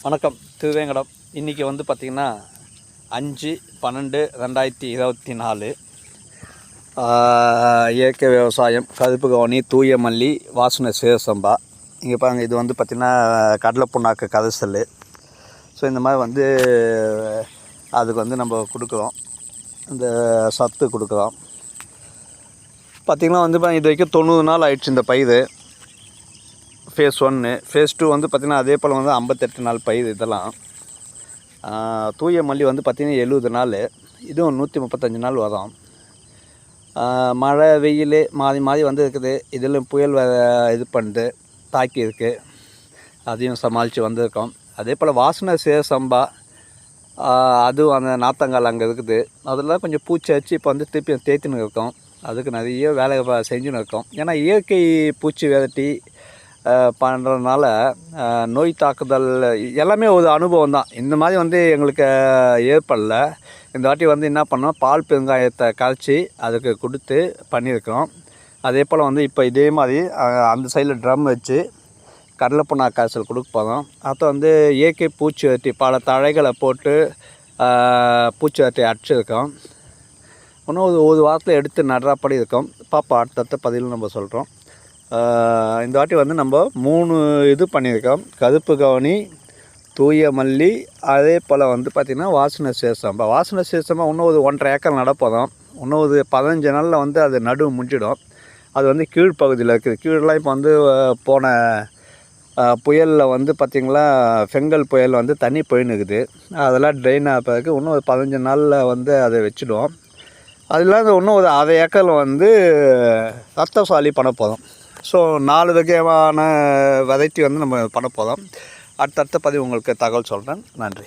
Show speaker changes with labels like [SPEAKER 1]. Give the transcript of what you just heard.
[SPEAKER 1] வணக்கம் திருவேங்கடம். இன்றைக்கி வந்து பார்த்திங்கன்னா 5/12/2024 இயற்கை விவசாயம், கருப்பு கவுனி, தூய மல்லி, வாசனை சீரசம்பா. இங்கே பாருங்கள், இது வந்து பார்த்திங்கன்னா கடலை புண்ணாக்கு கரைசல். ஸோ இந்த மாதிரி வந்து அதுக்கு வந்து நம்ம கொடுக்குறோம், இந்த சத்து கொடுக்குறோம். பார்த்திங்கன்னா வந்து இது வரைக்கும் 90 நாள் ஆயிடுச்சு இந்த பயிர். ஃபேஸ் 1, ஃபேஸ் 2 வந்து பார்த்திங்கன்னா அதே போல் வந்து 58 நாள் பயிர். இதெல்லாம் தூய மல்லி வந்து பார்த்திங்கன்னா 70 நாள், இதுவும் 135 நாள் வரும். மழை வெயில் மாறி மாறி வந்து இருக்குது. இதில் புயல் இது பண்ணுது, தாக்கி இருக்குது, அதையும் சமாளித்து வந்திருக்கோம். அதே போல் வாசனை சீரசம்பா, அதுவும் அந்த நாத்தங்கால் அங்கே இருக்குது. அதெல்லாம் கொஞ்சம் பூச்சி அடிச்சு இப்போ வந்து திருப்பி தேய்த்துன்னு இருக்கோம். அதுக்கு நிறைய வேலை செஞ்சுன்னு இருக்கோம். ஏன்னா இயற்கை பூச்சி விரட்டி பண்ணுறதுனால நோய் தாக்குதல் எல்லாமே ஒரு அனுபவம் தான். இந்த மாதிரி வந்து எங்களுக்கு ஏற்படல. இந்த வாட்டி வந்து என்ன பண்ணோம், பால் பெருங்காயத்தை கரைச்சி அதுக்கு கொடுத்து பண்ணியிருக்கிறோம். அதே போல் வந்து இப்போ இதே மாதிரி அந்த சைடில் ட்ரம் வச்சு கடலை புண்ணாக்கு காய்ச்சல் கொடுக்க போகிறோம். அப்போ வந்து இயற்கை பூச்சி வெட்டி பல தழைகளை போட்டு பூச்சி வெட்டி அடிச்சிருக்கோம். இன்னும் ஒரு வாரத்தில் எடுத்து நடுறாப்படி இருக்கோம். பாப்பா அடுத்தடுத்த பதிவில் நம்ம சொல்கிறோம். இந்த வாட்டி வந்து நம்ம 3 இது பண்ணியிருக்கோம். கருப்பு கவுனி, தூய மல்லி, அதே போல் வந்து பார்த்திங்கன்னா வாசனை சீரசம்பா. வாசனை சீரசம்பா இன்னும் ஒரு 1.5 ஏக்கர் நடப்போம். இன்னும் ஒரு 15 நாளில் வந்து அது நடுவு முடிஞ்சிடும். அது வந்து கீழ்ப்பகுதியில் இருக்குது. கீழெலாம் இப்போ வந்து போன புயலில் வந்து பார்த்திங்களா, செங்கல் புயல் வந்து தண்ணி போயின்னுக்குது. அதெல்லாம் ட்ரெயின் ஆகிறதுக்கு இன்னும் ஒரு 15 நாளில் வந்து அதை வச்சுடுவோம். அது இல்லாத இன்னும் ஒரு 1/2 ஏக்கரில் வந்து ரத்தசாலி பண்ண போதும். ஸோ 4 வகையான வெரைட்டி வந்து நம்ம பண்ண போதும். அடுத்தடுத்த பதிவு உங்களுக்கு தகவல் சொல்கிறேன். நன்றி.